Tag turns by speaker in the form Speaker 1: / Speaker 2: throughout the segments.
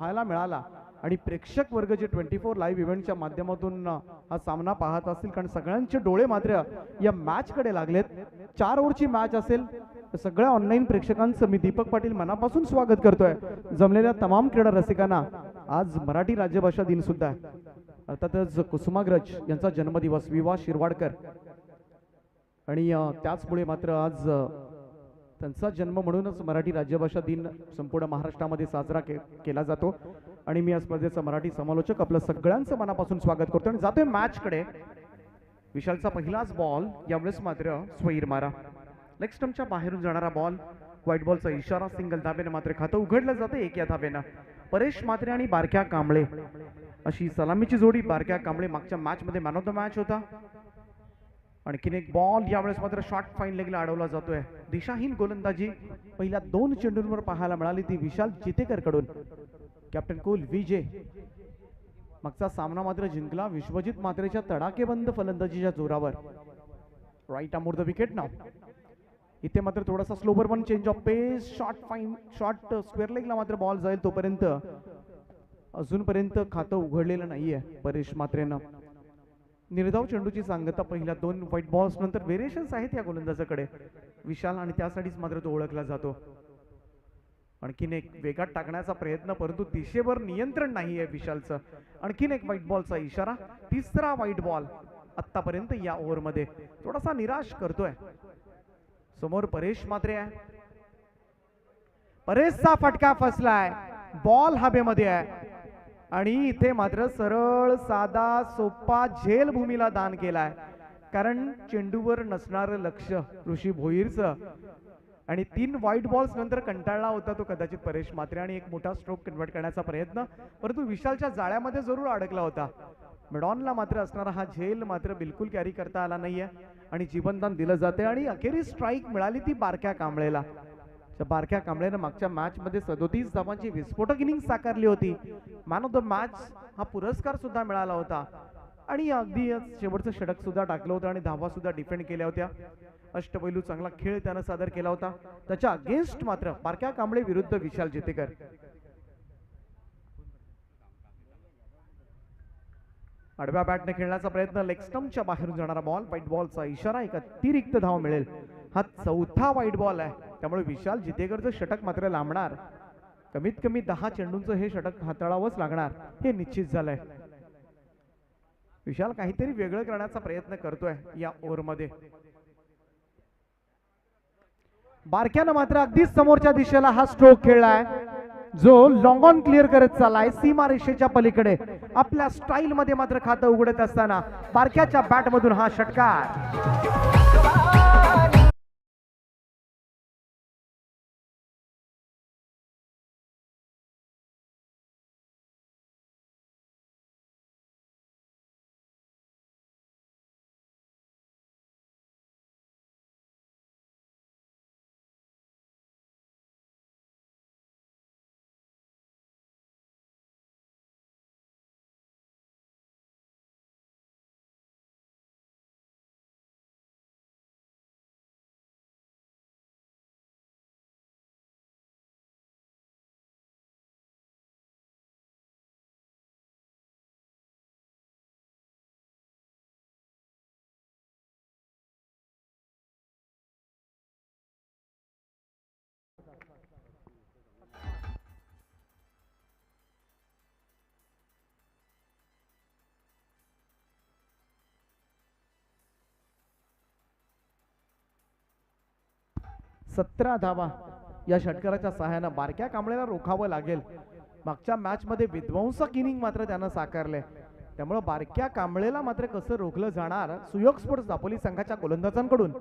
Speaker 1: पाहायला मिळाला आणि प्रेक्षक वर्ग जे 24 लाईव्ह इव्हेंटच्या माध्यमातून हा सामना पाहत असतील, कारण सगळ्यांचे डोळे मात्र या मॅच कडे लागलेत. 4 ओव्हरची मॅच असेल. सगळ्या ऑनलाईन प्रेक्षकांचं मी दीपक पाटील मनापासून स्वागत करतोय. जमलेल्या तमाम क्रीडा रसिकांना आज मराठी राज्यभाषा दिन सुद्धा आहे. अर्थातच कुसुमाग्रज यांचा जन्मदिवस, विवा शिरवाडकर, आणि त्याचमुळे मात्र आज त्यांचा जन्म म्हणूनच मराठी राज्यभाषा दिन संपूर्ण महाराष्ट्रामध्ये साजरा केला जातो. आणि मी या स्पर्धेचा मराठी समालोचक आपलं सगळ्यांचं मनापासून स्वागत करतो आणि जातोय मॅच कडे. विशालचा पहिलाच बॉल, यावेळेस मात्र स्वैर मारा. लेग स्टंपच्या बाहेरून जाणारा बॉल, व्हाईट बॉलचा इशारा. सिंगल धाब्याने मात्र खातं उघडलं जातं 1 या धाब्यानं. परेश म्हात्रे आणि बारक्या कांबळे अशी सलामीची जोडी. बारक्या कांबळे मागच्या मॅच मध्ये मॅन ऑफ द मॅच होता. आणखीन एक बॉल, यावेळेस मात्र शॉर्ट फाईन लेगला अडवला जातोय. दिशाहीन गोलंदाजी पहिल्या 2 चेंडूंवर पाहायला मिळाली, ती विशाल चितेकर कडून. कॅप्टन कुल विजय मागचा सामना मात्र जिंकला विश्वजित म्हात्रेच्या तडाकेबंद फलंदाजीच्या जोरावर. राईट आर्म द विकेट नाव. इथे मात्र थोडासा स्लोवर पण change of pace. Short fine, short square लेगला मात्र बॉल जाईल तोपर्यंत अजूनपर्यंत खातं उघडलेलं नाहीये परेश म्हात्रेनं. निर्धाव चेंडूची सांगता पहिल्या 2 व्हाईट बॉल्स नंतर. व्हेरिएशन्स आहेत या गोलंदाजाकडे विशाल, आणि त्यासाठीच मात्र तो ओळखला जातो. आणखीन एक वेगात टाकण्याचा प्रयत्न, परंतु दिशेवर नियंत्रण नाहीये विशालचं. आणखीन एक व्हाईट बॉलचा इशारा. तिसरा व्हाईट बॉल आतापर्यंत या ओव्हरमध्ये. थोडासा निराश करतोय. समोर परेश म्हात्रे आहे. परेशचा फटका फसलाय. बॉल हवेमध्ये आहे आणि इथे मात्र सरळ साधा सोपा झेल भूमीला दान केलाय. कारण चेंडूवर नसणारं लक्ष ऋषी भोईरचं, आणि 3 व्हाईट बॉल्स नंतर कंटाळला होता तो कदाचित परेश म्हात्रे, आणि एक मोठा स्ट्रोक कन्वर्ट करण्याचा प्रयत्न, परंतु विशालच्या जाळ्यामध्ये जरूर अडकला होता. मिडॉनला मात्र असणारा हा झेल मात्र बिलकुल कॅरी करता आला नाहीये आणि जीवनदान दिलं जाते. आणि अखेरीस स्ट्राईक मिळाली ती बारक्या कांबळेला. बारक्या कांबळेनं मागच्या मॅच मध्ये 37 धावांची विस्फोटक इनिंग साकारली होती. मॅन ऑफ द मॅच हा पुरस्कार सुद्धा मिळाला होता आणि अगदी शेवटचं षटक सुद्धा टाकलं होतं आणि धावा सुद्धा डिफेंड केल्या होत्या. अष्टपैलू चांगला खेळ त्यानं सादर केला होता. त्याच्या अगेन्स्ट मात्र बारक्या कांबळे विरुद्ध विशाल चितेकर. आडव्या बॅटने खेळण्याचा प्रयत्न. लेग स्टंपच्या बाहेरून जाणारा बॉल. व्हाईट बॉलचा इशारा. एक अतिरिक्त धाव मिळेल. हा 4था व्हाईट बॉल आहे, त्यामुळे विशाल चितेकरचं षटक मात्र लांबणार. कमीत कमी 10 चेंडूंचं हे षटक हाताळावंच लागणार, हे निश्चित झालंय. विशाल काहीतरी वेगळं करण्याचा प्रयत्न करतोय या ओव्हरमध्ये. बारक्यानं मात्र अगदी समोरच्या दिशेला हा स्ट्रोक खेळलाय, जो लॉंग ऑन क्लिअर करत चाललाय सीमा रेषेच्या पलीकडे. आपल्या स्टाईल मध्ये मात्र खातं उघडत असताना बारक्याच्या बॅट मधून हा षटकार. सतरा धावा या षटकाराच्या सहाय्यानं बारक्या कांबळेला रोखावं लागेल. मागच्या मॅच मध्ये विध्वंसक इनिंग मात्र त्यानं साकारले, त्यामुळे बारक्या कांबळेला मात्र कसं रोखलं जाणार सुयोग स्पोर्ट्स दापोली संघाच्या गोलंदाजांकडून,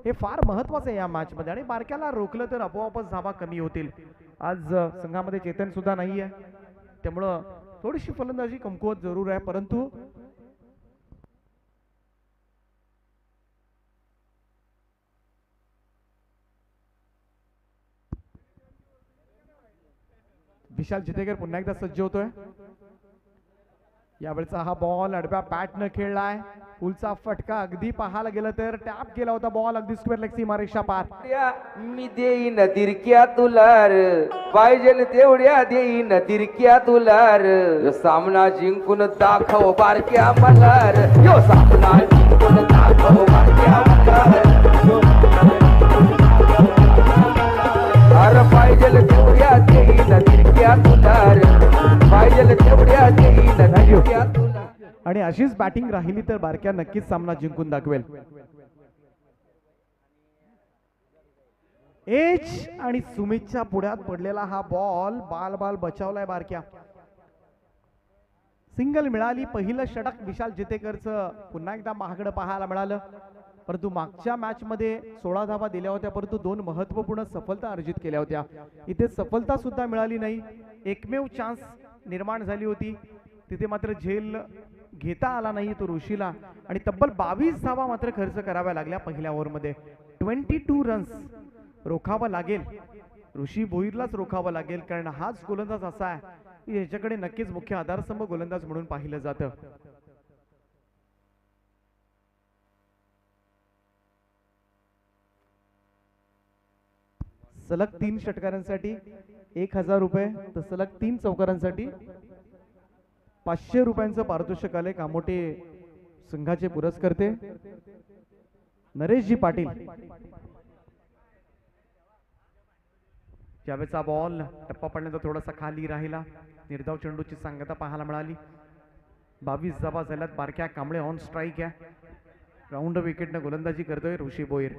Speaker 1: हे फार महत्वाचं आहे या मॅच मध्ये. आणि बारक्याला रोखलं तर आपोआपच धावा कमी होतील. आज संघामध्ये चेतन सुद्धा नाहीये, त्यामुळं थोडीशी फलंदाजी कमकुवत जरूर आहे, परंतु विशाल चितेकर पुन्हा एकदा सज्ज होतोय. यावेळचा हा बॉल आडव्या बॅटनं खेळलाय. पुलचा फटका अगदी पाहायला गेलं तर टॅप केला होता बॉल अगदी स्क्वेअर लेग सीमारेषा पार.
Speaker 2: मी देईन तिरक्या तुलार, पाहिजे तेवढ्या देईन तिरक्या तुलार. यो सामना जिंकून दाखव बारक्या मल्हार, यो सामना जिंकून दाखव बारक्या मल्हार. अरे पाहिजे तेवढ्या देईन तिरक्या तुलार, पाहिजे तेवढ्या देईन तिरक्या तुलार.
Speaker 1: आणि अशीच बॅटिंग राहिली तर बारक्या नक्कीच सामना जिंकून दाखवेल. एज आणि सुमितच्या पुढ्यात पडलेला हा बॉल बाल बाल बचावलाय बारक्या. सिंगल मिळाली. पहिलं षटक विशाल जितेकरचं पुन्हा एकदा महागडं पाहायला मिळालं. परंतु मागच्या मॅच मध्ये 16 धावा दिल्या होत्या, परंतु 2 महत्वपूर्ण सफलता अर्जित केल्या होत्या. इथे सफलता सुद्धा मिळाली नाही. एकमेव चान्स निर्माण झाली होती, तिथे मात्र झेल घेता आला नाही तो ऋषीला. आणि तब्बल 22 धावा मात्र खर्च कराव्या लागल्या पहिल्या ओव्हरमध्ये. 22 रन्स रोखावं लागेल, ऋषी भोईरलाच रोखावं लागेल, कारण हाच गोलंदाज असा आहे की याच्याकडे नक्कीच मुख्य आधारस्तंभ गोलंदाज म्हणून पाहिलं जातं. सलग 3 षटकारांसाठी 1000 रुपये, तर सलग 3 चौकारांसाठी 500 रुपयांचं पारितोषिक आले. कामोटे संघाचे पुरस्कर्ते नरेशजी पाटील. ज्यावेळेचा बॉल टप्पा पडण्याचा थोडासा खाली राहिला. निर्धाव चेंडूची सांगता पाहायला मिळाली. 22 धावा झाल्यात. बारक्या कांबळे ऑन स्ट्राईक आहे. राऊंड विकेटनं गोलंदाजी करतोय ऋषी भोईर.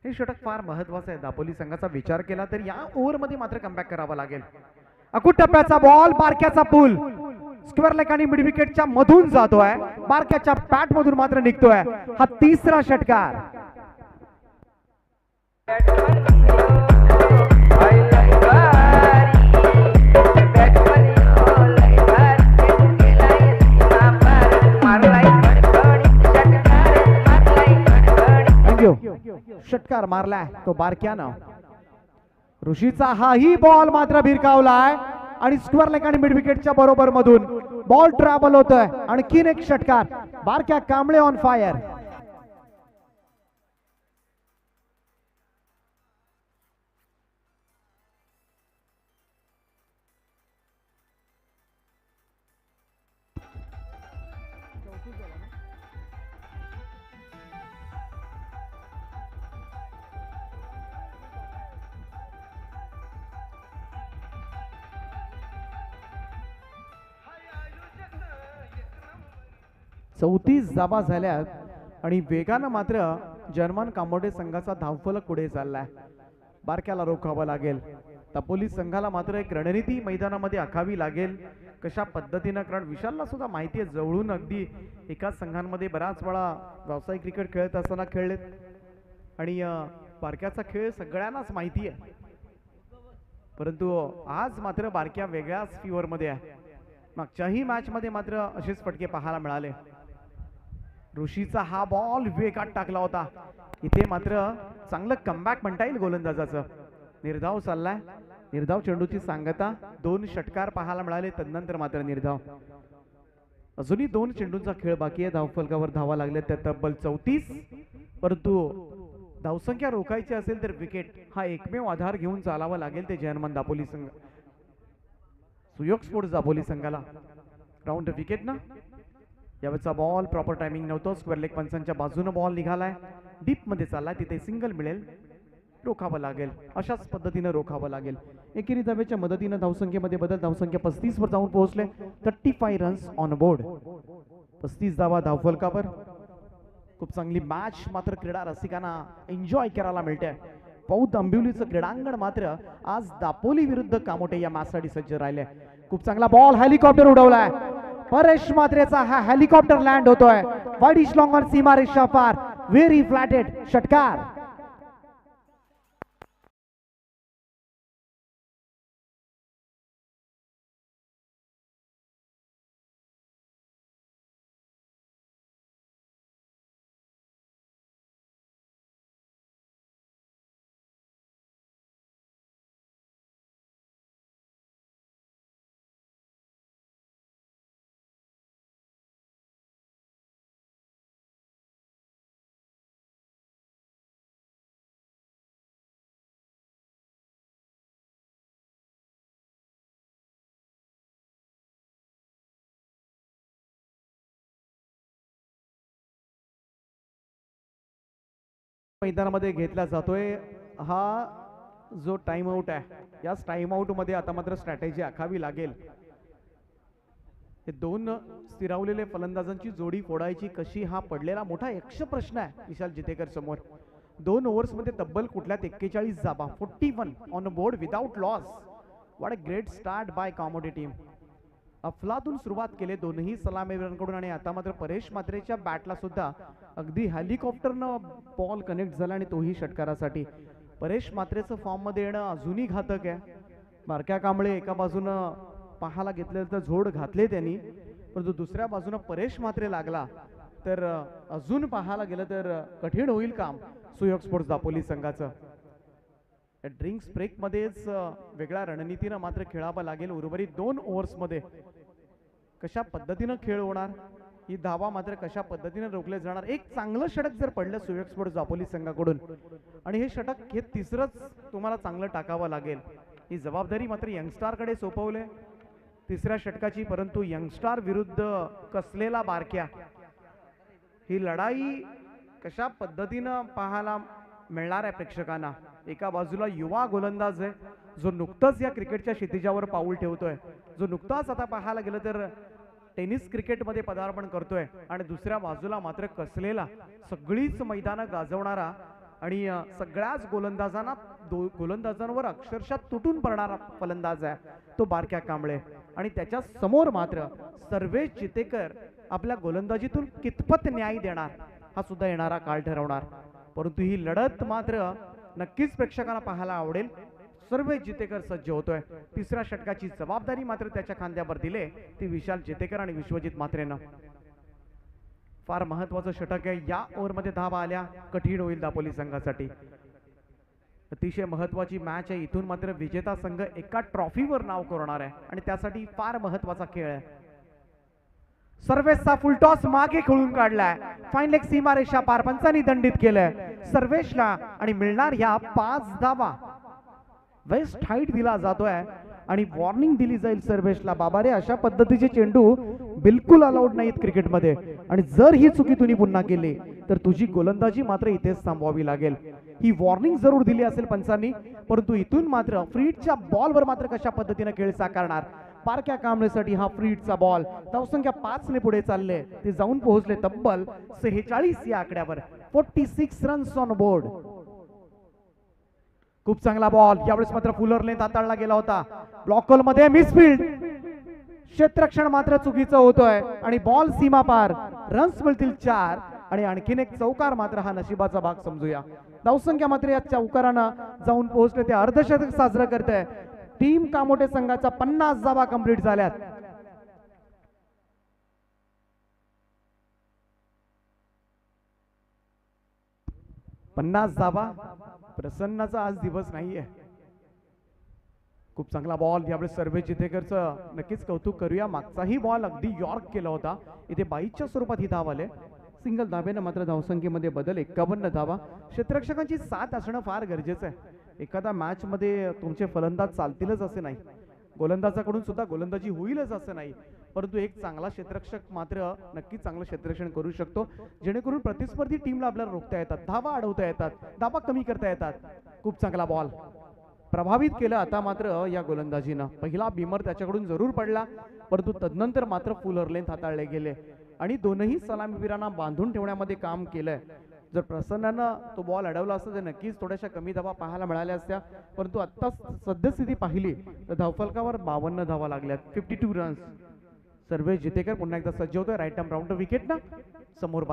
Speaker 1: हे षटक फार महत्वाचं आहे. दापोली संघाचा विचार केला तर या ओव्हरमध्ये मात्र कमबॅक करावा लागेल. अकुट टप्प्याचा बॉल, बारक्याचा पूल स्क्वेअर लेग आणि मिड विकेटच्या मधून जातोय. बारक्याच्या बॅट मधून मात्र निघतोय. हा तिसरा षटकार. षटकार मारलाय तो बारक्यानं. ऋषीचा हाही बॉल मात्र भिरकावलाय आणि स्क्वेअर लेग आणि मिड विकेटच्या बरोबर मधून बॉल ट्रॅव्हल होतोय. आणखीन एक षटकार. बारक्या कांबळे ऑन फायर. चौतीस धावा झाल्यात आणि वेगानं मात्र जर्मन कांबोटे संघाचा धावफलक पुढे चाललाय. बारक्याला रोखावं लागेल. दापोली संघाला मात्र एक रणनीती मैदानामध्ये आखावी लागेल. कशा पद्धतीनं, कारण विशालला सुद्धा माहिती आहे जवळून अगदी एकाच संघांमध्ये बराच वेळा व्यावसायिक क्रिकेट खेळत असताना खेळलेत आणि बारक्याचा खेळ सगळ्यांनाच माहिती आहे. परंतु आज मात्र बारक्या वेगळ्याच फीवर मध्ये आहे. मागच्याही मॅच मध्ये मात्र असेच फटके पाहायला मिळाले. ऋषीचा हा बॉल वेगात टाकला होता. इथे मात्र चांगलं कमबॅक म्हणता येईल गोलंदाजाचं. निर्धाव चाललाय. निर्धाव चेंडूची सांगता. 2 षटकार पाहायला मिळाले. तदनंतर मात्र निर्धाव. अजूनही 2 चेंडूंचा खेळ बाकी आहे. धावफलकावर धावा लागल्या त्या तब्बल 34. परंतु धावसंख्या रोखायची असेल तर विकेट हा एकमेव आधार घेऊन चालावं लागेल ते जर्मन दापोली संघ. सुयोग स्पोर्ट्स दापोली संघाला. राऊंड विकेट ना. यावेळचा बॉल प्रॉपर टायमिंग नव्हतं. स्क्वेअर लेग पंचांच्या बाजूने बॉल निघालाय. डीप मध्ये चाललाय. तिथे सिंगल मिळेल. रोखावं लागेल. अशाच पद्धतीने रोखावं लागेल. एकेरी धावेच्या मदतीने धावसंख्येमध्ये बदल. धावसंख्या 35 वर जाऊन पोहोचले. 35 रन्स ऑन बोर्ड. 35 धावा धावफलकावर. खूप चांगली मॅच मात्र क्रीडा रसिकांना एन्जॉय करायला मिळते. पौत अंबिवलीचं क्रीडांगण मात्र आज दापोली विरुद्ध कामोटे या मॅचसाठी सज्ज राहिले. खूप चांगला बॉल हेलिकॉप्टर उडवलाय. परेश मात्रेचा हा हेलिकॉप्टर लँड होतोय. वाईड इज लॉंग ऑन सीमारेषा पार. व्हेरी फ्लॅटेड षटकार. मैदानामध्ये घेतला जातोय हा जो टाइम आउट आहे, याच टाइम आउट मध्ये आता मात्र स्ट्रॅटेजी आखावी लागेल. हे दोन स्थिरावलेले फलंदाजांची जोडी फोडायची कशी, हा पडलेला मोठा यक्ष प्रश्न आहे विशाल जितेकर समोर. 2 ओव्हर्स मध्ये तब्बल कुठल्या 41 जाबा, 41 on board without loss. What a great start by कॉमोडी टीम. अफलातून सुरुवात केली दोनही सलामीवीरांकडून आणि आता मात्र परेश मात्रेच्या बॅटला सुद्धा अगदी हेलिकॉप्टरनं बॉल कनेक्ट झाला आणि तोही षटकारासाठी. परेश मात्रेचं फॉर्म मध्ये येणं अजूनही घातक आहे. बारक्या कांबळे एका बाजूनं पाहायला घेतलं तर झोड घातले त्यांनी, परंतु दुसऱ्या बाजूनं परेश मात्रे लागला तर अजून पाहायला गेलं तर कठीण होईल काम सुयोग स्पोर्ट्स दापोली संघाचं. ड्रिंक्स ब्रेक मध्येच वेगळ्या रणनीतीनं मात्र खेळावं लागेल. उर्वरित 2 ओव्हर्स मध्ये कशा पद्धतीनं खेळ होणार, ही धावा मात्र कशा पद्धतीने रोखले जाणार. एक चांगलं षटक जर पडलं सुयोग स्पोर्ट्स दापोली संघाकडून आणि हे षटक हे तिसरंच तुम्हाला चांगलं टाकावं लागेल, ही जबाबदारी मात्र यंगस्टारकडे सोपवले तिसऱ्या षटकाची. परंतु यंगस्टार विरुद्ध कसलेला बारक्या, ही लढाई कशा पद्धतीनं पाहायला मिळणार आहे प्रेक्षकांना. एका बाजूला युवा गोलंदाज आहे जो नुकताच या क्रिकेटच्या क्षितिजावर पाऊल ठेवतोय, जो नुकताच आता पाहायला गेलं तर टेनिस क्रिकेटमध्ये पदार्पण करतोय, आणि दुसऱ्या बाजूला मात्र कसलेला सगळीच मैदानं गाजवणारा आणि सगळ्याच गोलंदाजांवर अक्षरशः तुटून पडणारा फलंदाज आहे तो बारक्या कांबळे. आणि त्याच्या समोर मात्र सर्वेश जितेकर आपल्या गोलंदाजीतून कितपत न्याय देणार हा सुद्धा येणारा काळ ठरवणार. परंतु ही लढत मात्र नक्कीच प्रेक्षकांना पाहायला आवडेल. सर्वेश जितेकर सज्ज होतोय. तिसऱ्या षटकाची जबाबदारी मात्र त्याच्या खांद्यावर दिले ती विशाल जितेकर आणि विश्वजित मात्रेनं. फार महत्वाचं षटक आहे. या ओव्हरमध्ये धावा आल्या कठीण होईल दापोली संघासाठी. अतिशय महत्वाची मॅच आहे. इथून मात्र विजेता संघ एका ट्रॉफीवर नाव करणार आहे आणि त्यासाठी फार महत्वाचा खेळ आहे. सर्वेशचा फुल टॉस मागे खेळून काढलाय. फाईन लेग सीमारेषा पार पंचांनी दंडित केलंय सर्वेशला आणि मिळणार ह्या 5 धावा. वेस्ट हाईट दिला जातोय आणि वॉर्निंग दिली जाईल सर्वेशला. बाबा रे, अशा पद्धतीचे चेंडू बिलकुल अलाउड नाहीत क्रिकेटमध्ये आणि जर ही चुकी तुम्ही पुन्हा केली तर तुझी गोलंदाजी मात्र इथेच थांबवावी लागेल. ही वॉर्निंग जरूर दिली असेल पंचांनी, परंतु इथून मात्र फ्रीटच्या बॉलवर मात्र कशा पद्धतीने खेळ साकारणार. बारक्या कांबळेसाठी हा फ्रीटचा बॉल. धावसंख्या 5 ने पुढे चालले, ते जाऊन पोहोचले तब्बल 46 या आकड्यावर. 46 रन्स ऑन बोर्ड. खूप चांगला बॉल. यावेळेस मात्र फुलर लेंथ हाताळला गेला होता. ब्लॉकल मध्ये मिसफील्ड. क्षेत्ररक्षण मात्र चुकीचं होतोय आणि बॉल सीमा पार. रन्स मिळतील 4 आणि आणखीन एक चौकार मात्र हा नशिबाचा भाग समजूया. धावसंख्या मात्र या चौकारानं जाऊन पोहोचले, ते अर्धशतक साजरं करते. टीम कामोटे संघाचा 50 धावा कंप्लीट झाल्यात. प्रसन्नाचा आज दिवस नाहीये. खूप चांगला बॉल. यावेळेस सर्वेश जितेकरचं नक्कीच कौतुक करूया. मागचाही बॉल अगदी यॉर्क केला होता. इथे 22च्या स्वरूपात ही धाव आले. सिंगल धावेनं मात्र धावसंख्येमध्ये बदल. 51 धावा. क्षेत्ररक्षकांची साथ असणं फार गरजेचं आहे. एखादा मॅच मध्ये तुमचे फलंदाज चालतीलच असे नाही, गोलंदाजाकडून सुद्धा गोलंदाजी होईलच असं नाही, परंतु एक चांगला क्षेत्ररक्षक मात्र नक्कीच चांगलं क्षेत्ररक्षण करू शकतो, जेणेकरून प्रतिस्पर्धी टीमला आपल्याला रोखता येतात, धावा अडवता येतात, धावा कमी करता येतात. खूप चांगला बॉल. प्रभावित केलं आता मात्र या गोलंदाजीनं. पहिला बीमर त्याच्याकडून जरूर पडला, परंतु तदनंतर मात्र फुलर लेंथ हाताळले गेले आणि दोनही सलामीवीरांना बांधून ठेवण्यामध्ये काम केलंय. जर प्रसन्नानं तो बॉल अडवला असता तर नक्कीच थोड्याशा कमी धावा पाहायला मिळाल्या असत्या, परंतु आता सद्यस्थिती पाहिली तर धावफलकावर 52 धावा लागल्यात. 52 रन्स. सर्वेश जितेकर पुन्हा एकदा सज्ज होतोय. राईट आर्म राऊंड विकेट ना समोर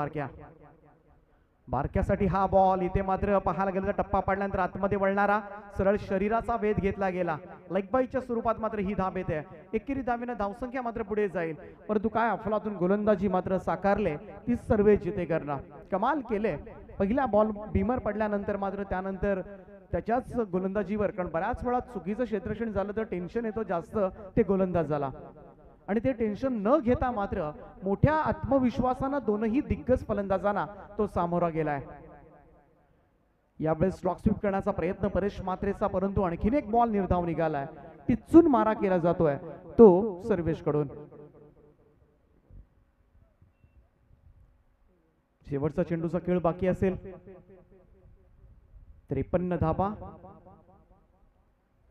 Speaker 1: बारक्यासाठी हा बॉल. इथे मात्र पाहायला गेलं तर टप्पा पडल्यानंतर आतमध्ये वळणारा सरळ शरीराचा वेध घेतला गेला. लेग बाईच्या स्वरूपात मात्र ही धाव येते. एकेरी धावेनं धावसंख्या मात्र पुढे जाईल, परंतु काय अफलातून गोलंदाजी मात्र साकारले ती सर्वेश जितेकरना. कमाल केले. पहिल्या बॉल बीमर पडल्यानंतर मात्र त्यानंतर त्याच्याच गोलंदाजीवर, कारण बऱ्याच वेळा चुकीचं क्षेत्ररक्षण झालं तर टेन्शन येतो जास्त ते गोलंदाजाला, आणि ते टेन्शन न घेता मात्र मोठ्या आत्मविश्वासानं दोनही दिग्गज फलंदाजांना तो सामोरा गेलाय. यावेळेस स्ट्रॉक स्वीप करण्याचा प्रयत्न परेश मात्रेचा, परंतु आणखीन एक बॉल निर्धाव निघालाय. टिचून मारा केला जातोय तो सर्वेश कडून. शेवटचा चेंडूचा खेळ बाकी असेल. 53 धाबा.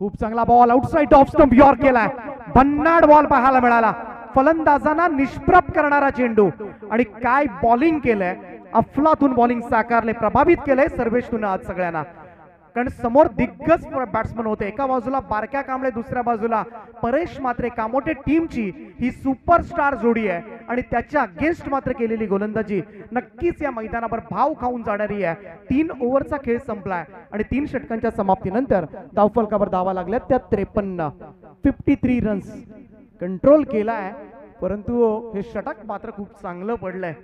Speaker 1: खूप चांगला ball outside off stump York केलाय. भन्नाट बॉल पाहायला मिळाला. फलंदाजांना निष्प्रभ करणारा चेंडू आणि काय बॉलिंग केलंय. अफलातून बॉलिंग साकारले, प्रभावित केलंय सर्वेशनं आज सगळ्यांना. कारण समोर दिग्गज बॅट्समन होते. एका बाजूला बारक्या कांबळे, दुसऱ्या बाजूला परेश म्हात्रे. कामोटे टीमची ही सुपरस्टार जोडी आहे आणि त्याच्या अगेन्स्ट मात्र केलेली गोलंदाजी नक्कीच या मैदानावर भाव खाऊन जाणारी आहे. 3 ओव्हरचा खेळ संपलाय आणि 3 षटकांच्या समाप्तीनंतर धावफलकावर धावा लागल्यात त्या 53 रन्स कंट्रोल केलाय. परंतु हे षटक मात्र खूप चांगलं पडलंय.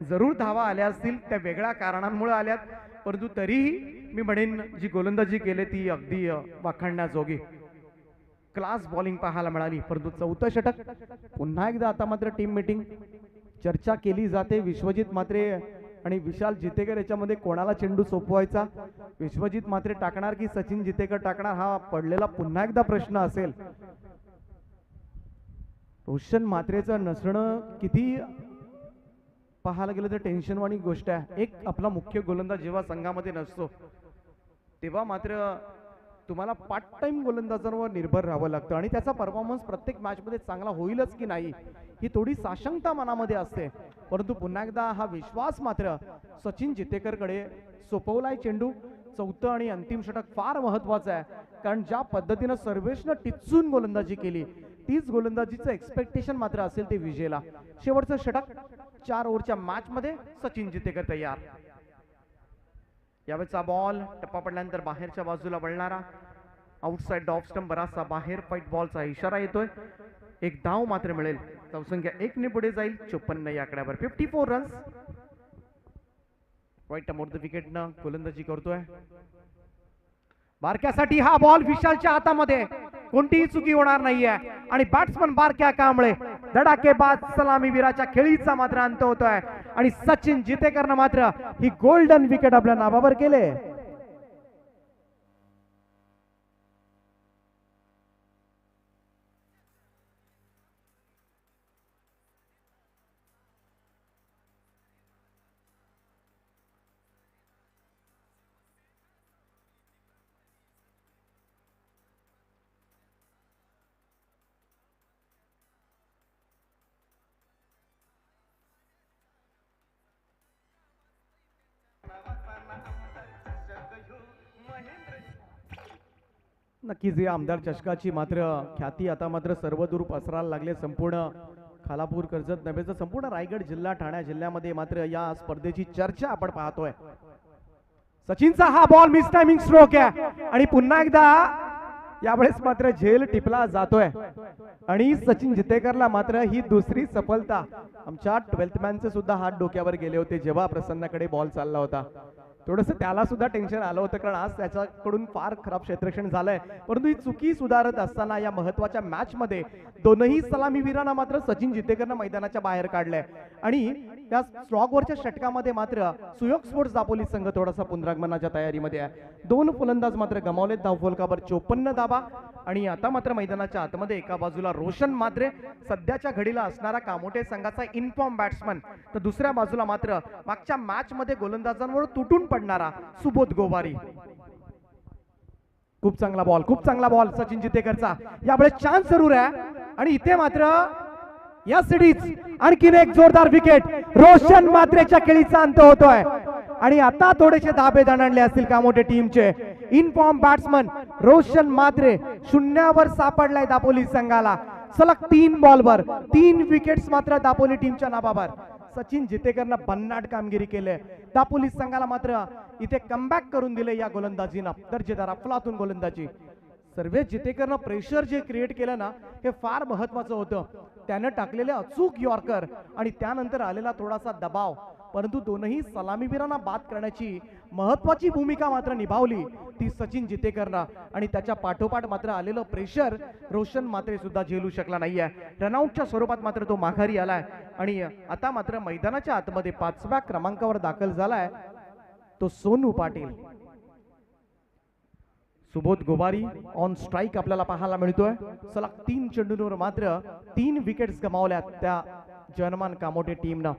Speaker 1: जरूर धावा आल्या असतील, त्या वेगळ्या कारणांमुळे आल्यात, परंतु तरीही मी म्हणेन जी गोलंदाजी केली ती अगदी वाखाणण्याजोगी. क्लास बॉलिंग पाहायला मिळाली. परंतु 4थं षटक पुन्हा एकदा आता मात्र टीम मीटिंग चर्चा केली जाते. विश्वजित म्हात्रे आणि विशाल जितेकर याच्यामध्ये कोणाला चेंडू सोपवायचा. विश्वजित म्हात्रे टाकणार की सचिन जितेकर टाकणार, हा पडलेला पुन्हा एकदा प्रश्न असेल. रोशन म्हात्रेचं नसणं किती पाहायला गेलं तर टेन्शनवाणी गोष्ट आहे. एक आपला मुख्य गोलंदाज जेव्हा संघामध्ये नसतो तेव्हा मात्र तुम्हाला पार्ट टाइम गोलंदाजांवर निर्भर राहावं लागतं आणि त्याचा परफॉर्मन्स प्रत्येक मॅचमध्ये चांगला होईलच की नाही ही थोडी साशंकता मनामध्ये असते. परंतु पुन्हा एकदा हा विश्वास मात्र सचिन जितेकरकडे सोपवलाय चेंडू. 4थं आणि अंतिम षटक फार महत्वाचं आहे, कारण ज्या पद्धतीनं सर्वेशनं टिचून गोलंदाजी केली तीच गोलंदाजीचं एक्सपेक्टेशन मात्र असेल ते विजेला. शेवटचं षटक 4 ओव्हरच्या मॅच मध्ये सचिन जितेकर तयार. यावेळेचा बॉल टप्पा पडल्यानंतर बाहेरच्या बाजूला वळणारा, आउटसाइड ऑफ स्टंप बराचसा बाहेर, फाईट बॉलचा इशारा येतोय. एक धाव मात्र मिळेल. धावसंख्या 1 ने पुढे जाईल. 54 या आकड्यावर. 54 रन्स. वाईट मोड विकेटनं गोलंदाजी करतोय. बारक्यासाठी हा बॉल विशालच्या हातामध्ये, कोणतीही चुकी होणार नाहीये आणि बॅट्समन बारक्या कांबळे धडाकेबाज सलामीवीराच्या खेळीचा मात्र अंत होतोय आणि सचिन जितेकरनं मात्र ही गोल्डन विकेट आपल्या नावावर केले. नक्कीच या आमदार चषकाची मात्र ख्याती आता मात्र सर्वदूर पसरायला लागले. संपूर्ण खालापूर, कर्जत नव्हे संपूर्ण रायगड जिल्हा, ठाणे जिल्ह्यामध्ये मात्र या स्पर्धेची चर्चा आपण पाहतोय. सचिनचा हा बॉल मिस टायमिंग स्ट्रोक आहे आणि पुन्हा एकदा यावेळेस मात्र झेल टिपला जातोय आणि सचिन जितेकरला मात्र ही दुसरी सफलता. आमच्या 12th मॅनचे सुद्धा हात डोक्यावर गेले होते जेव्हा प्रसन्नाकडे बॉल चालला होता. थोडस त्याला सुद्धा टेन्शन आलं होतं, कारण आज त्याच्याकडून फार खराब क्षेत्ररक्षण झालंय. परंतु ही चुकी सुधारत असताना या महत्वाच्या मॅच मध्ये दोनही सलामीवीरांना मात्र सचिन जितेकरनं मैदानाच्या बाहेर काढलंय आणि त्या स्ट्रॉकवरच्या षटकामध्ये मात्र सुयोग स्पोर्ट्स दापोली संघ थोडासा पुनरागमनाच्या तयारीमध्ये आहे. 2 फलंदाज मात्र गमावलेत. धावफलकावर 54 धाबा आणि आता मात्र मैदानाच्या आतमध्ये एका बाजूला रोशन म्हात्रे, सध्याच्या घडीला असणारा कामोटे संघाचा इनफॉर्म बॅट्समन, तर दुसऱ्या बाजूला मात्र मागच्या मॅच मध्ये गोलंदाजांवर तुटून पडणारा सुबोध गोवारी. खूप चांगला बॉल सचिन जितेकरचा. यावेळेस चान्स जरूर आहे आणि इथे मात्र या सिडीज आणखीन एक जोरदार विकेट. रोशन म्हात्रेच्या खेळीचा अंत होतोय आणि आता थोडेसे धाबे दणाणले असतील कामोटे टीमचे. इनफॉर्म बॅट्समन रोशन म्हात्रे शून्यावर सापडलाय दापोली संघाला. सलग 3 बॉलवर 3 विकेट्स मात्र दापोली टीमच्या नावावर. सचिन जितेकरनं भन्नाट कामगिरी केली. दापोली संघाला मात्र इथे कमबॅक करून दिले या गोलंदाजीनं. दर्जेदार अफलातून गोलंदाजी. सर्वेश जितेकरनं प्रेशर जे क्रिएट केलं ना हे फार महत्वाचं होतं. त्यानं टाकलेले अचूक यॉर्कर आणि त्यानंतर आलेला थोडासा दबाव, परंतु दोनही सलामीवीरांना बाद करण्याची महत्वाची भूमिका मात्र निभावली ती सचिन जितेकरनं आणि त्याच्या पाठोपाठ मात्र आलेलं प्रेशर रोशन म्हात्रे सुद्धा झेलू शकला नाहीये. रनआउटच्या स्वरूपात मात्र तो माघारी आलाय आणि आता मात्र मैदानाच्या आतमध्ये 5व्या क्रमांकावर दाखल झालाय तो सोनू पाटील. सुबोध गोवारी ऑन स्ट्राइक आपल्याला पाहायला मिळतोय. सलग 3 चेंडूंवर मात्र 3 विकेट्स गमावल्यात त्या जर्मन कामोटे टीमनं.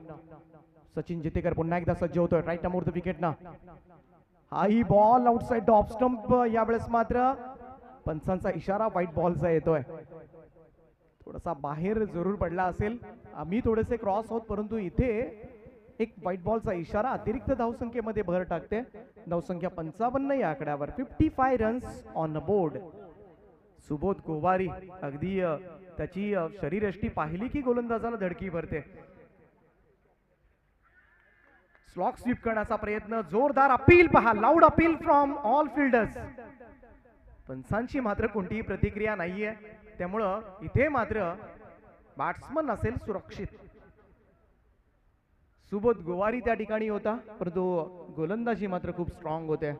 Speaker 1: सचिन जितेकर पुन्हा एकदा सज्ज होतोय राईट अमोर द विकेटनं. High ball outside off stump. यावेळेस मात्र पंचांचा इशारा व्हाईट बॉलचा येतोय. थोडासा बाहेर जरूर पडला असेल. आम्ही थोडेसे क्रॉस आहोत, परंतु इथे एक व्हाईट बॉलचा इशारा अतिरिक्त धावसंख्येमध्ये भर टाकते. धावसंख्या 55 या आकड्यावर. 55 runs on board. Subodh Gowari अगदी त्याची शरीरयष्टी पाहिली की गोलंदाजाला धडकी भरते. स्लॉक स्वीप करण्याचा प्रयत्न. जोरदार अपील पहा. Loud appeal from all fielders. पंचांची मात्र कोणतीही प्रतिक्रिया नाहीये, त्यामुळं इथे मात्र बॅट्समन असेल सुरक्षित. सुबोध गोवारी त्या ठिकाणी होता, परंतु गोलंदाजी मात्र खूप स्ट्रॉंग होते.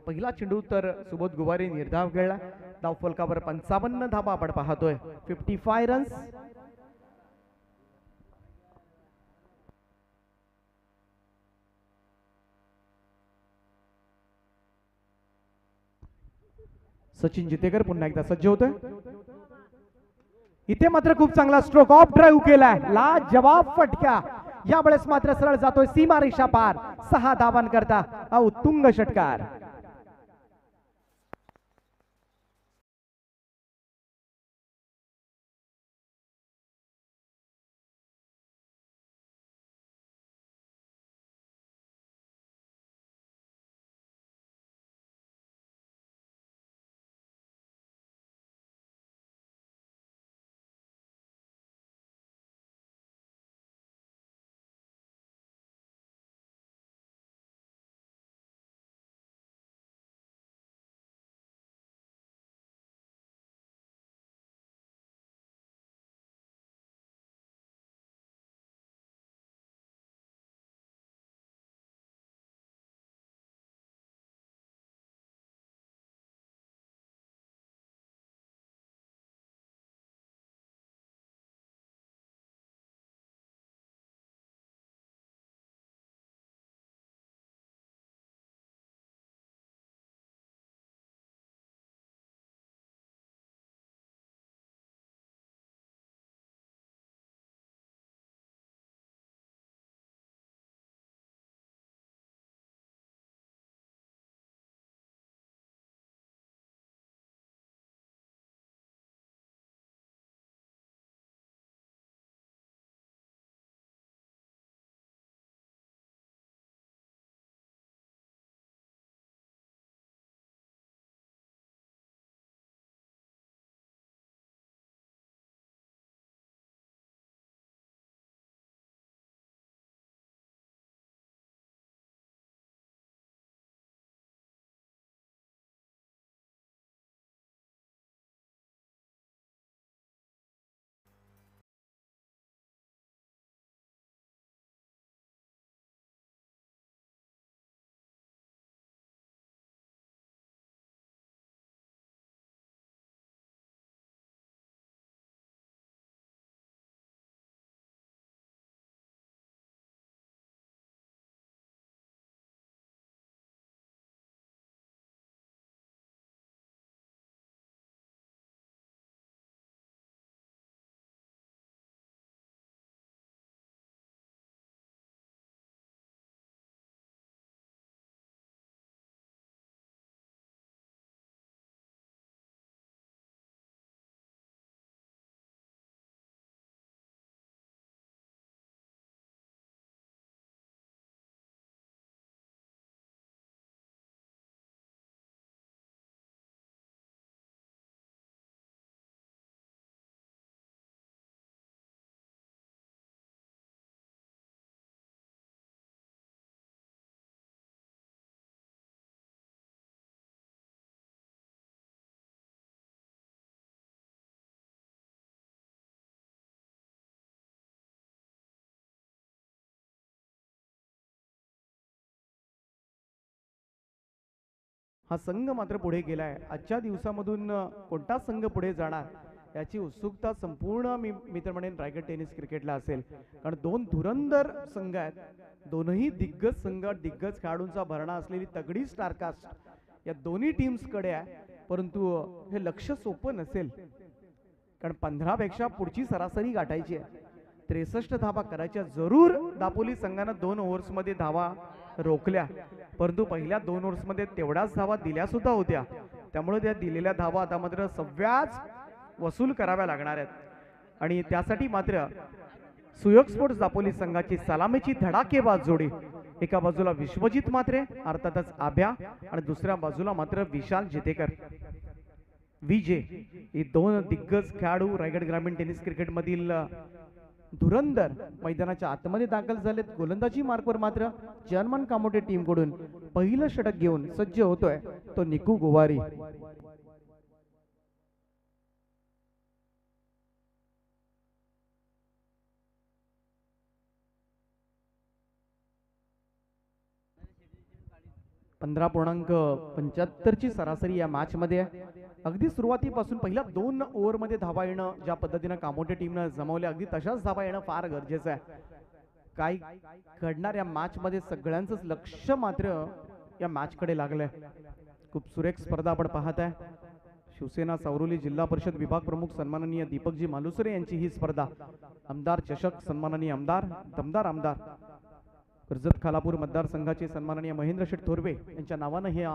Speaker 1: पहिला चेंडू तर सुबोध गोवारी निर्धाव खेळला. धावफलकावर 55 धाबा आपण पाहतोय. 55 रन्स. सचिन जितेकर पुन्हा एकदा सज्ज होतोय. इथे मात्र खूप चांगला स्ट्रोक ऑफ ड्राईव्ह केलाय. लाजवाब फटका. यावेळेस मात्र सरळ जातोय सीमारेषा पार. 6 धावांकरता हा उत्तुंग षटकार. हा संघ मात्र पुढे गेलाय. आजच्या दिवसामधून कोणता संघ पुढे जाणार याची उत्सुकता संपूर्ण मी तर म्हणेन रायगड टेनिस क्रिकेटला असेल. कारण 2 धुरंधर संघ आहेत. दोनही दिग्गज संघ, दिग्गज खेळाडूंचा भरणा असलेली तगडी स्टारकास्ट या दोन्ही टीम्स कडे आहे. परंतु हे लक्ष सोपं नसेल, कारण 15 पेक्षा पुढची सरासरी गाठायची आहे. 63 धावा करायच्या. जरूर दापोली संघानं 2 ओव्हर्स मध्ये धावा रोखल्या, परंतु पहिल्या 2 ओव्हर्समध्ये तेवढ्याच धावा दिल्या सुद्धा होत्या, त्यामुळे त्या दिलेल्या धावा आता मात्र सव्याच वसूल कराव्या लागणार आहेत आणि त्यासाठी मात्र सुयोग स्पोर्ट्स दापोली संघाची सलामीची धडाकेबाज जोडी, एका बाजूला विश्वजित म्हात्रे अर्थातच आभ्या आणि दुसऱ्या बाजूला मात्र विशाल जितेकर विजे, हे 2 दिग्गज खेळाडू रायगड ग्रामीण टेनिस क्रिकेट मधील धुरंधर मैदानाच्या आतमध्ये दाखल झालेत. गोलंदाजी मार्कवर मात्र जर्मन कामोटे टीम कडून पहिलं षटक घेऊन सज्ज होतोय तो निकू गोवारी. .75 ची सरासरी या मॅच मध्ये आहे. अगदी सुरुवातीपासून पहिल्या 2 ओव्हरमध्ये धावा येणं ज्या पद्धतीनं कामोटे टीमनं जमवले, अगदी तशाच धावा येणं फार गरजेचं आहे. काय घडणार या मॅच मध्ये सगळ्यांचंच लक्ष मात्र या मॅच कडे लागलंय. खूप सुरेख स्पर्धा आपण पाहत आहे. शिवसेना सावरोली जिल्हा परिषद विभाग प्रमुख सन्माननीय दीपकजी मालुसरे यांची ही स्पर्धा. आमदार चषक सन्माननीय आमदार दमदार आमदार कर्जत खालापूर मतदारसंघाचे सन्माननीय महेंद्र शेठ थोरवे यांच्या नावानं हे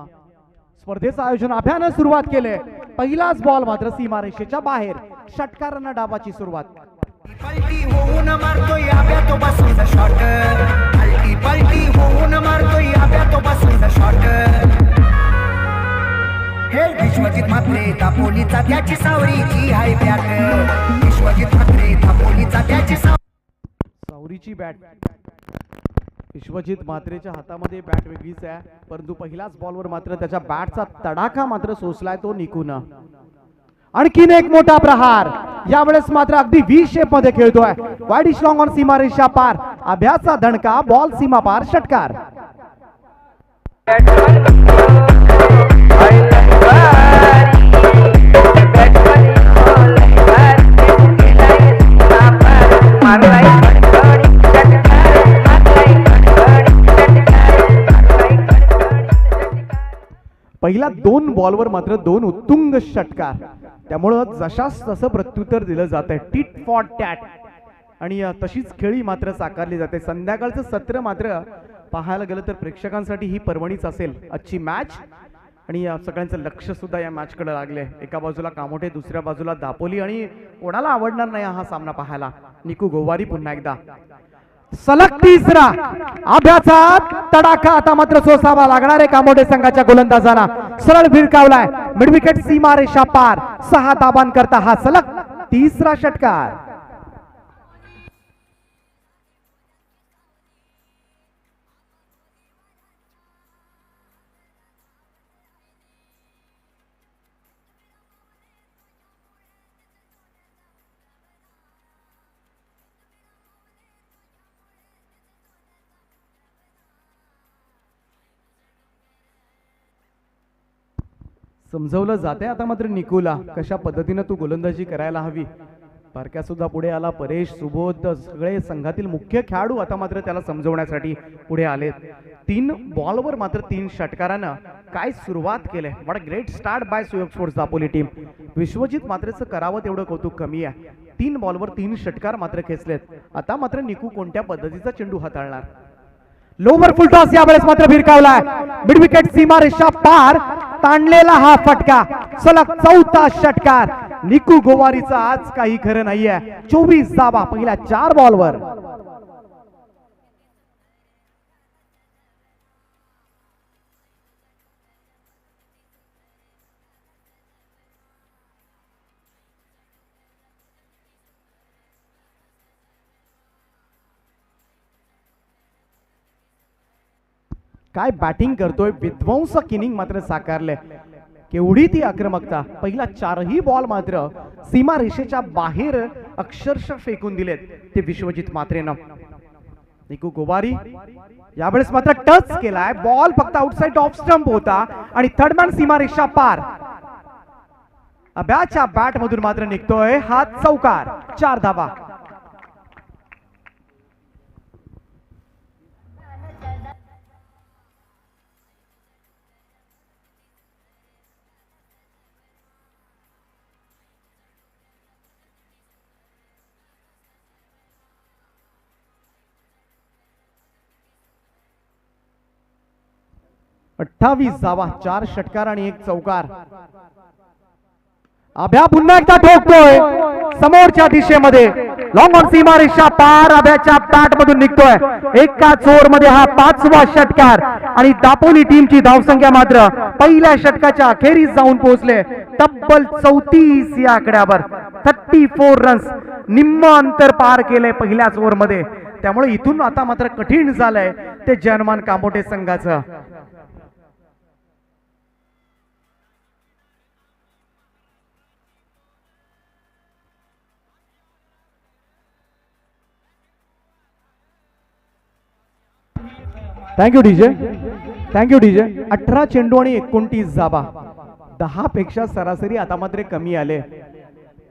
Speaker 1: स्पर्धेचं आयोजन अभ्यानं सुरुवात केले. पहिलाच बॉल मात्र सीमारेषेच्या बाहेर, षटकारांना डावाची सुरुवात.
Speaker 3: पलटी होऊन मारतोय आब्या तो बसूचा शॉट, पलटी पलटी होऊन मारतोय आब्या तो बसूचा शॉट. हे विश्वजित म्हात्रे दापोलीचा त्याची सावरीची हाय बॅट, विश्वजित म्हात्रे दापोलीचा त्याची
Speaker 1: सावरीची बॅट. विश्वजित म्हात्रेच्या हातामध्ये बॅट वेगळीच आहे, परंतु पहिल्याच बॉलवर मात्र त्याच्या बॅटचा तडाखा मात्र सोसलाय तो निकून. आणखीन एक मोठा प्रहार, यावेळेस मात्र अगदी व्ही शेप मध्ये खेळतोय. वाईड इश लॉंग ऑन सीमारेषा पार, अभ्याचा धणका, बॉल सीमा पार, षटकार. पहिल्या 2 बॉलवर मात्र 2 उत्तुंग षटकार, त्यामुळं जशास तसं प्रत्युत्तर दिलं जात आहे. टिट फॉर टॅट आणि तशीच खेळी मात्र साकारली जाते. संध्याकाळचं सत्र मात्र पाहायला गेलं तर प्रेक्षकांसाठी ही पर्वणीच असेल आजची मॅच आणि सगळ्यांचं लक्ष सुद्धा या मॅच कडे लागले. एका बाजूला कामोठे, दुसऱ्या बाजूला दापोली आणि कोणाला आवडणार नाही हा सामना पाहायला. निकू गोवारी पुन्हा एकदा सलग तिसरा आभ्याचा तडाखा आता मात्र सोसावा लागणार आहे कामोठे संघाच्या गोलंदाजांना. सरळ भिरकावलाय, मिड विकेट सीमारेषा पार, 6 धाबांकरता हा सलग तिसरा षटकार. समजवलं जाते आता मात्र निकूला कशा पद्धतीनं तू गोलंदाजी करायला हवी. पारक्या सुद्धा पुढे आला, परेश, सुबोध, सगळे संघातील मुख्य खेळाडू आता मात्र त्याला समजवण्यासाठी पुढे आलेत. 3 बॉलवर मात्र 3 षटकारानं काय सुरुवात केले. What a great start by Suyog sports Dapoli team. Vishwajit मात्रेचं करावं तेवढं कौतुक कमी आहे. 3 बॉलवर 3 षटकार मात्र खेचलेत. आता मात्र निकू कोणत्या पद्धतीचा चेंडू हाताळणार. लोवर फुल टॉस यावेळेस मात्र भिरकावलाय, मिड विकेट सीमारेषा पार, ताणलेला हा फटका, सलग 4था षटकार. निकू गोवारीचा आज काही खरं नाहीये. 24 धावा पहिल्या 4 बॉलवर. काय बॅटिंग करतोय, विध्वंसक इनिंग मात्र साकारले. केवढी ती आक्रमकता. पहिला 4ही बॉल मात्र सीमा रेषेच्या बाहेर अक्षरशः फेकून दिलेत ते विश्वजित म्हात्रेनं. निकू गोवारी यावेळेस मात्र टच केलाय, बॉल फक्त आउटसाइड ऑफ स्टंप होता आणि थर्डमॅन सीमा रेषा पार. अभ्याच्या बॅट मधून मात्र निघतोय हा चौकार. 4 धावा. 28 धावा, 4 षटकार आणि 1 चौकार. अभ्या पुन्हा एकदा ठोकतोय समोरच्या दिशेमध्ये, लॉंग ऑन सीमारेषा पार. अभ्याच्या बॅट मधून निघतोय एकाच ओव्हर मध्ये हा 5वा षटकार आणि दापोली टीमची धावसंख्या मात्र पहिल्या षटकाच्या अखेरीस जाऊन पोहोचले तब्बल 34 या आकड्यावर. 34 रन्स, निम्म अंतर पार केलंय पहिल्याच ओव्हर मध्ये. त्यामुळे इथून आता मात्र कठीण झालंय ते जनमान कामोटे संघाचं. Thank you DJ, thank you DJ. 18 चेंडू आणि 29 धावा, 10 पेक्षा सरासरी आता मात्र कमी आले.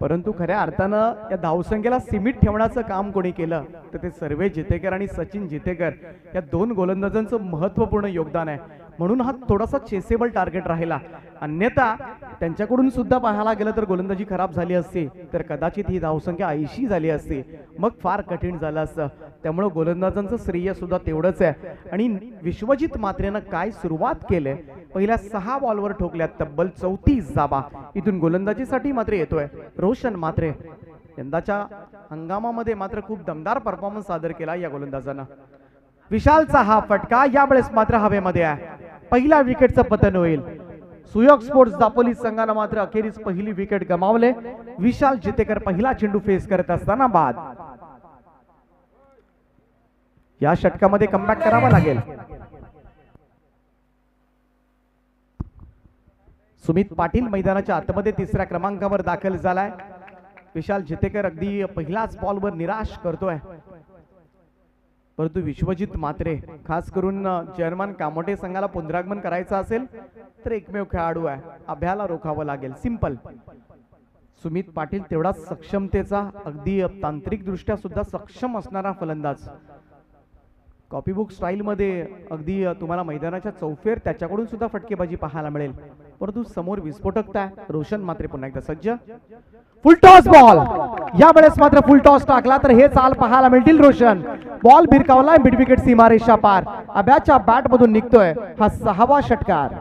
Speaker 1: परंतु खऱ्या अर्थानं या धावसंख्येला सीमित ठेवण्याचं काम कोणी केलं तर ते सर्वे जितेकर आणि सचिन जितेकर या 2 गोलंदाजांचं महत्त्वपूर्ण योगदान आहे. म्हणून हा थोडासा चेसेबल टार्गेट राहिला. अन्यथा त्यांच्याकडून सुद्धा पाहायला गेलं तर गोलंदाजी खराब झाली असती तर कदाचित ही धावसंख्या 80 झाली असती, मग फार कठीण झालं असतं. त्यामुळे गोलंदाजांचं श्रेय सुद्धा तेवढंच आहे. आणि विश्वजित मात्रेनं काय सुरुवात केले, पहिल्या 6 बॉलवर ठोकल्यात तब्बल 34 धावा. इथून गोलंदाजीसाठी मात्र येतोय रोशन मात्रे. यंदाच्या हंगामामध्ये मात्र खूप दमदार परफॉर्मन्स सादर केला या गोलंदाजानं. विशालचा हा फटका यावेळेस मात्र हवेमध्ये आहे. पहिल्या विकेटचं पतन होईल. सुयोग स्पोर्ट्स दापोली संघानं मात्र अखेरीस पहिली विकेट गमावले. विशाल जितेकर पहिला चेंडू फेस करत असताना बाद. या षटकामध्ये कमबॅक करावा लागेल. सुमित पाटील मैदानाच्या आतमध्ये 3ऱ्या क्रमांकावर दाखल झालाय. विशाल जितेकर अगदी पहिल्याच बॉलवर निराश करतोय. परंतु विश्वजित मात्रे खास करून जर्मन कामोटे संघाला पुनरागमन करायचं असेल तर एकमेव खेळाडू आहे, अभ्याला रोखावं लागेल. सिंपल. सुमित पाटील तेवढाच सक्षमतेचा, अगदी तांत्रिक दृष्ट्या सुद्धा सक्षम असणारा फलंदाज. कॉपीबुक स्टाईल मध्ये अगदी तुम्हाला मैदानाच्या चौफेर त्याच्याकडून सुद्धा फटकेबाजी पाहायला मिळेल. परंतु समोर विस्फोटकता. रोशन मात्रे पुन्हा एकदा सज्ज. फुल टॉस बॉल, यावेळेस मात्र फुल टॉस टाकला तर हे चाल पाहायला मिळतील. रोशन बॉल भिरकावलाय मिड विकेट सीमारेषा पार. अभ्याच्या बॅट मधून निघतोय हा 6वा षटकार.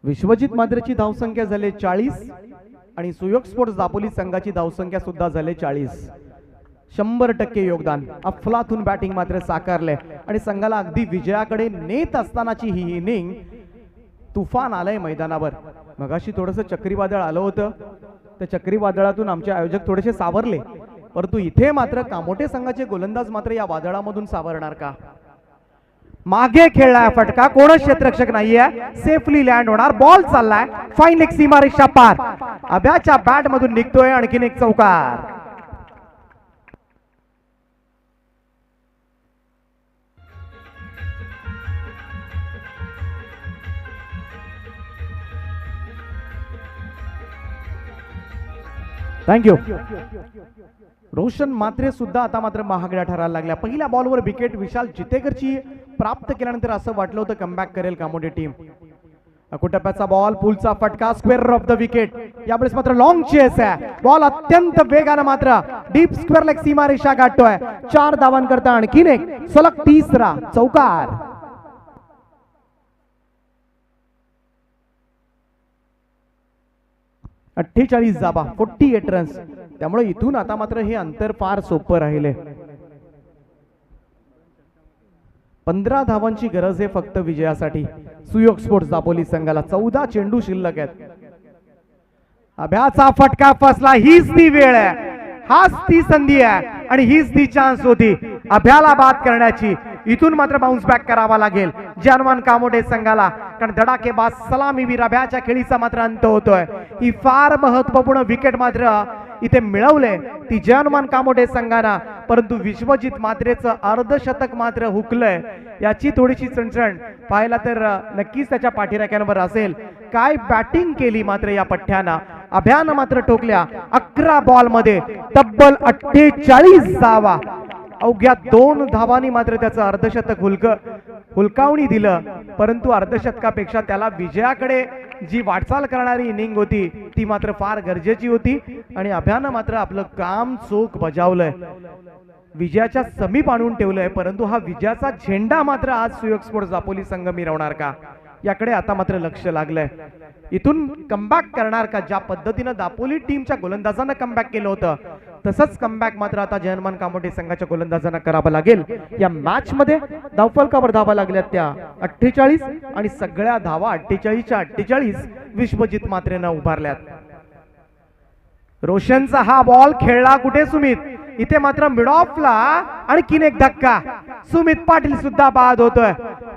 Speaker 1: विश्वजित मात्रेची धावसंख्या झाली 40 आणि सुयोग स्पोर्ट्स दापोली संघाची धावसंख्या सुद्धा झाली 40. 100% योगदान. अफलातून बॅटिंग मात्र साकारले आणि संघाला अगदी विजयाकडे नेत असतानाची ही इनिंग. तुफान आलंय मैदानावर. मगाशी थोडंसं चक्रीवादळ आलं होतं, त्या चक्रीवादळातून आमचे आयोजक थोडेसे सावरले. परंतु इथे मात्र कामोटे संघाचे गोलंदाज मात्र या वादळामधून सावरणार का? मागे खेळलाय फटका, कोणच क्षेत्ररक्षक नाहीये. सेफली लँड होणार. बॉल चाललाय फाईन लेग सीमारेषा पार. अभ्याच्या बॅट मधून निघतोय आणखीन एक चौकार. थँक्यू. रोशन मात्रे सुद्धा आता मात्र महागड्या ठरायला लागल्या. पहिल्या बॉलवर विकेट विशाल जितेकरची प्राप्त केल्यानंतर असं वाटलं होतं कमबॅक करेल कामोटे टीम. अकुटप्याचा बॉल, पुलचा फटका, स्क्वेअर ऑफ द विकेट. यावेळेस मात्र लॉंग चेस आहे. बॉल अत्यंत वेगानं मात्र डीप स्क्वेअर लेग सीमारेषा गाठतोय. 4 धावांकरता आणखीन एक सलग 3रा चौकार. अठ्ठेचाळीस धावा, 48 रन्स. त्यामुळे इथून आता मात्र हे अंतर फार सोपं राहिले. 15 धावांची गरज आहे फक्त विजयासाठी सुयोग स्पोर्ट्स दापोली संघाला. 14 चेंडू शिल्लक आहेत. अभ्याचा फटका फसला. हीच ती वेळ आहे, हाच ती संधी आहे आणि हीच ती चान्स होती अभ्याला बाद करण्याची. इथून मात्र बाउन्स बॅक करावा लागेल जानमान कामोटे संघाला, कारण धडाकेबाज सलामीवीर अभ्याच्या खेळीचा मात्र अंत होतोय. ही फार महत्वपूर्ण विकेट मात्र इथे मिळवले ती जानमान कामोटे संघाना. परंतु विश्वजित मात्रेचं अर्धशतक मात्र हुकलंय. याची थोडीशी चणचण पाहायला तर नक्कीच त्याच्या पाठीराख्यांवर असेल. काय बॅटिंग केली मात्र या पठ्ठ्यानं. अभ्यानं मात्र ठोकल्या 11 बॉल मध्ये तब्बल 48 धावा. अवघ्या 2 धावांनी मात्र त्याचं अर्धशतक हुलकावणी दिलं, परंतु अर्धशतकापेक्षा त्याला विजयाकडे जी वाटचाल करणारी इनिंग होती ती मात्र फार गरजेची होती आणि अभ्यानं मात्र आपलं काम चोख बजावलंय, विजयाच्या समीप आणून ठेवलंय. परंतु हा विजयाचा झेंडा मात्र आज सुयोग स्पोर्ट्स दापोली संघ मिरवणार का, याकडे आता मात्र लक्ष लागलंय. इथून कमबॅक करणार का, ज्या पद्धतीनं दापोली टीमच्या गोलंदाजांना कमबॅक केलं होतं तसंच कमबॅक मात्र आता जयनमान कामोठे संघाच्या गोलंदाजांना करावं लागेल. या मॅच मध्ये धावफलकावर धावा लागल्यात त्या 48 आणि सगळ्या धावा 48च्या 48 विश्वजित मात्रेनं उभारल्यात. रोशनचा हा बॉल खेळला कुठे सुमित, इथे मात्र मिड ऑफला आणखीन एक धक्का, सुमित पाटील सुद्धा बाद होतोय.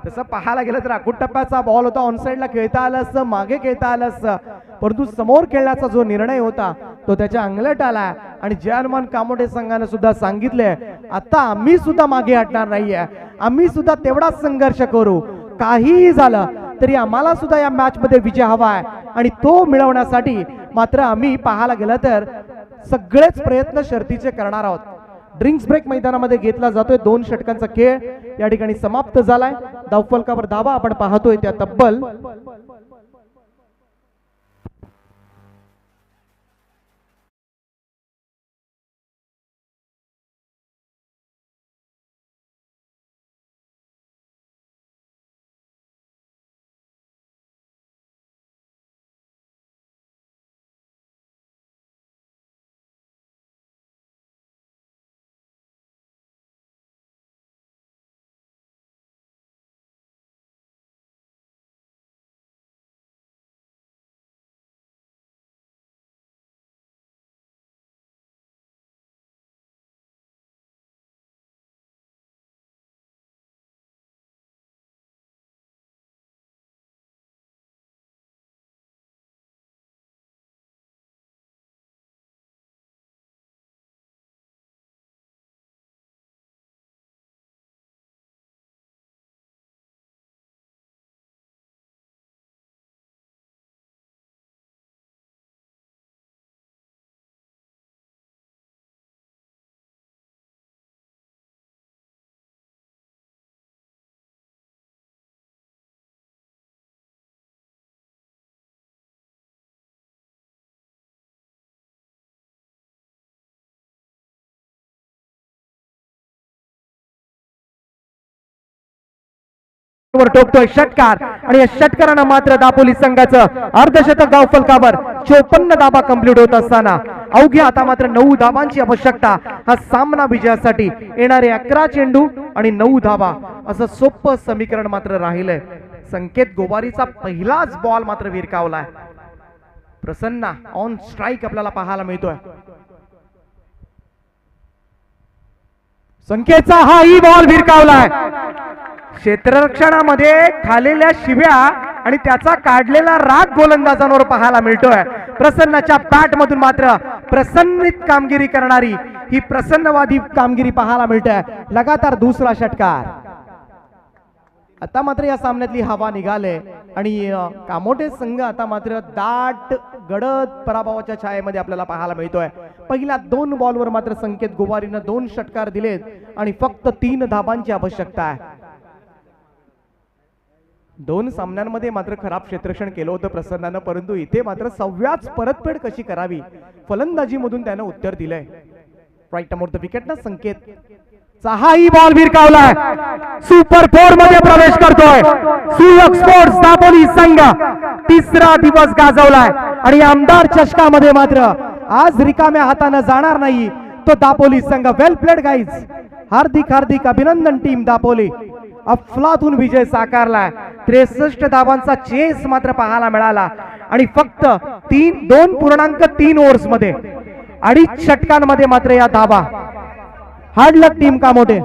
Speaker 1: तसं पाहायला गेलं तर आखूड टप्प्याचा बॉल होता, ऑन साइडला खेळता आलं असतं, मागे खेळता आलं असतं, परंतु समोर खेळण्याचा जो निर्णय होता तो त्याच्या अंगलट आला आणि जयनमान कामोठे संघाने सुद्धा सांगितले आता आम्ही सुद्धा मागे हटणार नाहीये, आम्ही सुद्धा तेवढाच संघर्ष करू, काहीही झालं तरी आम्हाला सुद्धा या मॅच मध्ये विजय हवा आहे आणि तो मिळवण्यासाठी मात्र आम्ही पाहायला गेलं तर सगळेच प्रयत्न शर्तीचे करणार आहोत. ड्रिंक्स ब्रेक मैदानामध्ये घेतला जातोय. 2 षटकांचा खेळ या ठिकाणी समाप्त झालाय. धावफलकावर धावा आपण पाहतोय त्या तब्बल 'षटकार आणि या षटकारानं मात्र दापोली संघाचं अर्धशतक धावफलकावर 54 धावा कंप्लीट होत असताना अवघ्या आता मात्र 9 धावांची आवश्यकता हा सामना विजयासाठी. येणारे 11 चेंडू आणि 9 धावा असं सोपं समीकरण मात्र राहिलंय. संकेत गोवारीचा पहिलाच बॉल मात्र विरकावलाय. प्रसन्ना ऑन स्ट्राईक आपल्याला पाहायला मिळतोय. संकेतचा हाही बॉल विरकावलाय. क्षेत्ररक्षणामध्ये खालेल्या शिव्या आणि त्याचा काढलेला राग गोलंदाजांवर पाहायला मिळतोय. प्रसन्नाच्या बॅट मधून मात्र प्रसन्नित कामगिरी करणारी ही प्रसन्नवादी कामगिरी पाहायला मिळते. लगातार दुसरा षटकार. आता मात्र या सामन्यातली हवा निघाले आणि कामोठे संघ आता मात्र दाट गडद पराभवाच्या छायेमध्ये आपल्याला पाहायला मिळतोय. पहिल्या 2 बॉलवर मात्र संकेत गोवारीनं 2 षटकार दिलेत आणि फक्त 3 धाबांची आवश्यकता आहे. 2 सामन्यांमध्ये मात्र खराब क्षेत्ररक्षण केलं होतं प्रसन्नानं, परंतु इथे मात्र 6व्याच परतफेड कशी करावी फलंदाजी मधून त्यानं उत्तर दिलंय. राईट अमोर द विकेट ना संकेत हाही बॉल विरकावलाय. सुपर 4 मध्ये प्रवेश करतोय सुयोग स्पोर्ट्स दापोली संघ. 3रा दिवस गाजवलाय आणि आमदार चषकामध्ये मात्र आज रिकाम्या हाताने जाणार नाही तो दापोली संघ. वेल प्लेड गाईज. हार्दिक हार्दिक अभिनंदन टीम दापोली. अफलातून विजय साकारलाय. 63 धावांचा चेस मात्र पाहायला मिळाला आणि फक्त 2.3 ओव्हर्स मध्ये 2.5 षटकांमध्ये मात्र या धावा. हार्ड लक टीम कामोठे.